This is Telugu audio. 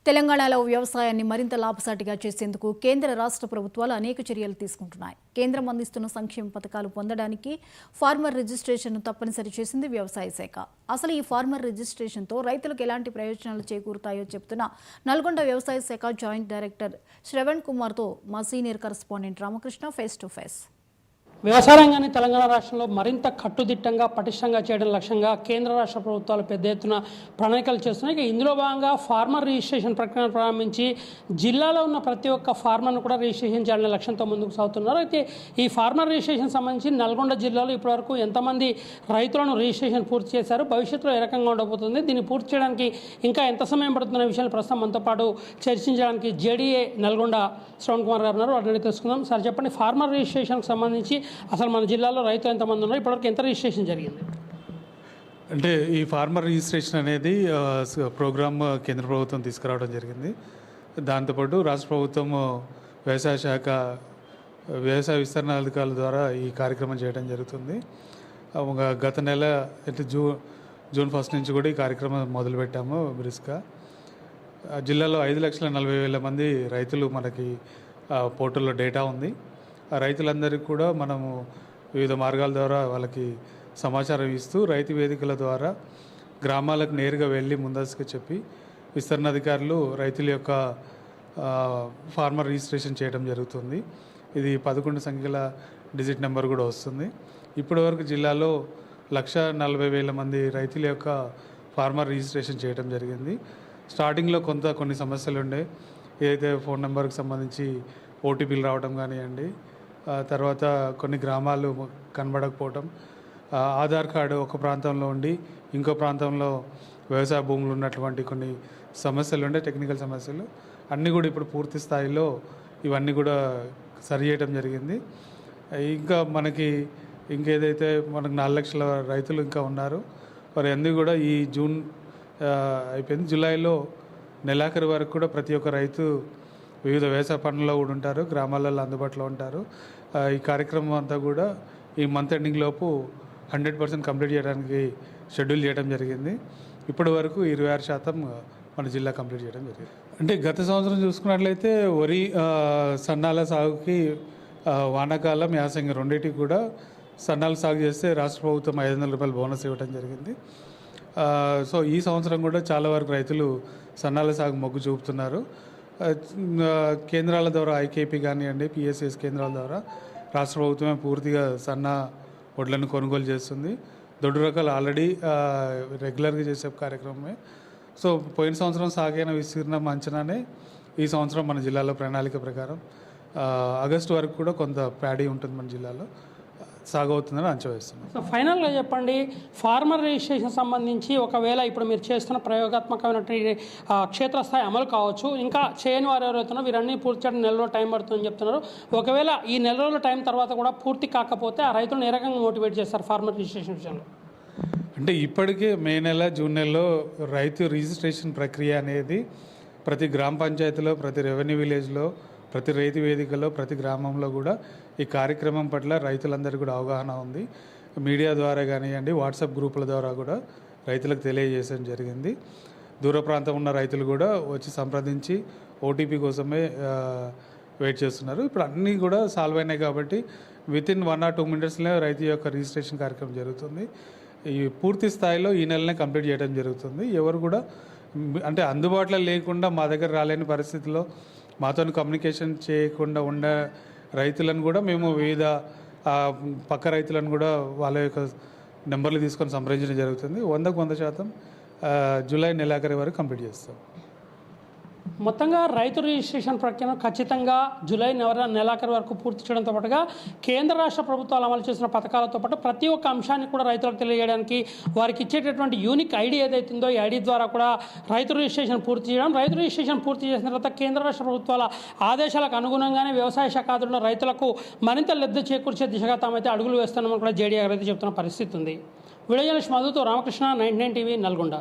తెలంగాణలో వ్యవసాయాన్ని మరింత లాభసాటిగా చేసేందుకు కేంద్ర రాష్ట్ర ప్రభుత్వాలు అనేక చర్యలు తీసుకుంటున్నాయి. కేంద్రం అందిస్తున్న సంక్షేమ పథకాలు పొందడానికి ఫార్మర్ రిజిస్ట్రేషన్ను తప్పనిసరి చేసింది వ్యవసాయ శాఖ. అసలు ఈ ఫార్మర్ రిజిస్ట్రేషన్తో రైతులకు ఎలాంటి ప్రయోజనాలు చేకూరుతాయో చెబుతున్న నల్గొండ వ్యవసాయ శాఖ జాయింట్ డైరెక్టర్ శ్రవణ్ కుమార్తో మా senior correspondent Ramakrishna face to face. వ్యవసాయ రంగాన్ని తెలంగాణ రాష్ట్రంలో మరింత కట్టుదిట్టంగా పటిష్టంగా చేయడం లక్ష్యంగా కేంద్ర రాష్ట్ర ప్రభుత్వాలు పెద్ద ఎత్తున ప్రణాళికలు చేస్తున్నాయి. ఇందులో భాగంగా ఫార్మర్ రిజిస్ట్రేషన్ ప్రక్రియను ప్రారంభించి జిల్లాలో ఉన్న ప్రతి ఒక్క ఫార్మర్ను కూడా రిజిస్ట్రేషన్ చేయాలనే లక్ష్యంతో ముందుకు సాగుతున్నారు. అయితే ఈ ఫార్మర్ రిజిస్ట్రేషన్ సంబంధించి నల్గొండ జిల్లాలో ఇప్పటివరకు ఎంతమంది రైతులను రిజిస్ట్రేషన్ పూర్తి చేశారు, భవిష్యత్తులో ఏ రకంగా ఉండబోతుంది, దీన్ని పూర్తి చేయడానికి ఇంకా ఎంత సమయం పడుతున్న విషయాలు ప్రస్తుతం మనతో పాటు చర్చించడానికి జేడీఏ నల్గొండ శ్రవణ్ కుమార్ గారు ఉన్నారు. వాటిని తెలుసుకుందాం. సార్ చెప్పండి, ఫార్మర్ రిజిస్ట్రేషన్కి సంబంధించి అసలు మన జిల్లాలో రైతులు ఎంతమంది ఉన్నారు, ఇప్పటివరకు ఎంత రిజిస్ట్రేషన్ జరిగింది? అంటే ఈ ఫార్మర్ రిజిస్ట్రేషన్ అనేది ప్రోగ్రామ్ కేంద్ర ప్రభుత్వం తీసుకురావడం జరిగింది. దాంతోపాటు రాష్ట్ర ప్రభుత్వం వ్యవసాయ శాఖ వ్యవసాయ విస్తరణ అధికారుల ద్వారా ఈ కార్యక్రమం చేయడం జరుగుతుంది. గత నెల అంటే జూన్ 1 నుంచి కూడా ఈ కార్యక్రమం మొదలుపెట్టాము బ్రిస్క్గా. జిల్లాలో 5,40,000 మంది రైతులు మనకి పోర్టల్లో డేటా ఉంది. ఆ రైతులందరికీ కూడా మనము వివిధ మార్గాల ద్వారా వాళ్ళకి సమాచారం ఇస్తూ రైతు వేదికల ద్వారా గ్రామాలకు నేరుగా వెళ్ళి ముందస్తుగా చెప్పి విస్తరణ అధికారులు రైతుల యొక్క ఫార్మర్ రిజిస్ట్రేషన్ చేయడం జరుగుతుంది. ఇది 11 సంఖ్యల డిజిట్ నెంబర్ కూడా వస్తుంది. ఇప్పటివరకు జిల్లాలో 1,40,000 మంది రైతుల యొక్క ఫార్మర్ రిజిస్ట్రేషన్ చేయడం జరిగింది. స్టార్టింగ్లో కొన్ని సమస్యలు ఉండే, ఏదైతే ఫోన్ నెంబర్కి సంబంధించి ఓటీపీలు రావడం కానివ్వండి, తర్వాత కొన్ని గ్రామాలు కనబడకపోవటం, ఆధార్ కార్డు ఒక ప్రాంతంలో ఉండి ఇంకో ప్రాంతంలో వ్యవసాయ భూములు ఉన్నటువంటి కొన్ని సమస్యలు ఉండే, టెక్నికల్ సమస్యలు అన్నీ కూడా ఇప్పుడు పూర్తి స్థాయిలో ఇవన్నీ కూడా సరి చేయడం జరిగింది. ఇంకా ఇంకేదైతే మనకు 4 లక్షల రైతులు ఇంకా ఉన్నారు, వారి అన్నీ కూడా ఈ జూన్ అయిపోయింది. జూలైలో నెలాఖరు వరకు కూడా ప్రతి ఒక్క రైతు వివిధ వ్యవసాయ పనుల్లో కూడా ఉంటారు, గ్రామాలలో అందుబాటులో ఉంటారు. ఈ కార్యక్రమం అంతా కూడా ఈ మంత్ ఎండింగ్ లోపు 100% కంప్లీట్ చేయడానికి షెడ్యూల్ చేయడం జరిగింది. ఇప్పటి వరకు 26% మన జిల్లా కంప్లీట్ చేయడం జరిగింది. అంటే గత సంవత్సరం చూసుకున్నట్లయితే వరి సన్నాల సాగుకి వానాకాలం యాసంగి రెండింటికి కూడా సన్నాలు సాగు చేస్తే రాష్ట్ర ప్రభుత్వం 500 రూపాయలు బోనస్ ఇవ్వడం జరిగింది. సో ఈ సంవత్సరం కూడా చాలా వరకు రైతులు సన్నాల సాగు మొగ్గు చూపుతున్నారు. కేంద్రాల ద్వారా ఐకేపీ కానివ్వండి, పిఎస్ఎస్ కేంద్రాల ద్వారా రాష్ట్ర ప్రభుత్వమే పూర్తిగా సన్న వడ్లను కొనుగోలు చేస్తుంది. దొడ్డు రకాలు ఆల్రెడీ రెగ్యులర్గా చేసే కార్యక్రమమే. సో పోయిన సంవత్సరం సాగైన విస్తీర్ణం అంచనానే ఈ సంవత్సరం మన జిల్లాలో ప్రణాళిక ప్రకారం ఆగస్టు వరకు కూడా కొంత ప్యాడీ ఉంటుంది మన జిల్లాలో సాగు అవుతుందని అంచనా వేస్తున్నాం. సో ఫైనల్గా చెప్పండి, ఫార్మర్ రిజిస్ట్రేషన్ సంబంధించి ఒకవేళ ఇప్పుడు మీరు చేస్తున్న ప్రయోగాత్మకమైనటువంటి క్షేత్రస్థాయి అమలు కావచ్చు, ఇంకా చేయని వారు ఎవరైతున్నా వీరన్నీ పూర్తి చేయడం నెల రోజులు టైం పడుతుందని చెప్తున్నారు. ఒకవేళ ఈ నెల రోజుల టైం తర్వాత కూడా పూర్తి కాకపోతే ఆ రైతులను ఏ రకంగా మోటివేట్ చేస్తారు ఫార్మర్ రిజిస్ట్రేషన్ విషయంలో? అంటే ఇప్పటికే మే నెల జూన్ నెలలో రైతు రిజిస్ట్రేషన్ ప్రక్రియ అనేది ప్రతి గ్రామ పంచాయతీలో, ప్రతి రెవెన్యూ విలేజ్లో, ప్రతి రైతు వేదికలో, ప్రతి గ్రామంలో కూడా ఈ కార్యక్రమం పట్ల రైతులందరికీ కూడా అవగాహన ఉంది. మీడియా ద్వారా కానివ్వండి, వాట్సాప్ గ్రూపుల ద్వారా కూడా రైతులకు తెలియజేయడం జరిగింది. దూర ప్రాంతం ఉన్న రైతులు కూడా వచ్చి సంప్రదించి ఓటీపీ కోసమే వెయిట్ చేస్తున్నారు. ఇప్పుడు అన్నీ కూడా సాల్వ్ అయినాయి కాబట్టి వితిన్ 1 or 2 minutesలో రైతు యొక్క రిజిస్ట్రేషన్ కార్యక్రమం జరుగుతుంది. ఈ పూర్తి స్థాయిలో ఈ నెలనే కంప్లీట్ చేయడం జరుగుతుంది. ఎవరు కూడా అంటే అందుబాటులో లేకుండా మా దగ్గర రాలేని పరిస్థితిలో మాతో కమ్యూనికేషన్ చేయకుండా ఉన్న రైతులను కూడా మేము వివిధ పక్క రైతులను కూడా వాళ్ళ యొక్క నెంబర్లు తీసుకొని సంప్రదించడం జరుగుతుంది. 100% జూలై నెలాఖరి వరకు కంప్లీట్ చేస్తాం. మొత్తంగా రైతు రిజిస్ట్రేషన్ ప్రక్రియను ఖచ్చితంగా జూలై నెలాఖరు వరకు పూర్తి చేయడంతో పాటుగా కేంద్ర రాష్ట్ర ప్రభుత్వాలు అమలు చేసిన పథకాలతో పాటు ప్రతి ఒక్క అంశాన్ని కూడా రైతులకు తెలియజేయడానికి వారికి ఇచ్చేటటువంటి యూనిక్ ఐడి ఏదైతుందో ఈ ఐడి ద్వారా కూడా రైతు రిజిస్ట్రేషన్ పూర్తి చేయడం, రైతు రిజిస్ట్రేషన్ పూర్తి చేసిన తర్వాత కేంద్ర రాష్ట్ర ప్రభుత్వాల ఆదేశాలకు అనుగుణంగానే వ్యవసాయ శాఖ ఆధ్వర్యంలో రైతులకు మరింత లబ్ధి చేకూర్చే దిశగా తామైతే అడుగులు వేస్తున్నామని కూడా జేడీఆర్ అయితే చెప్తున్న పరిస్థితి ఉంది. వీడియో జర్నలిస్ట్ మధుతో రామకృష్ణ, 99 టీవీ, నల్గొండ.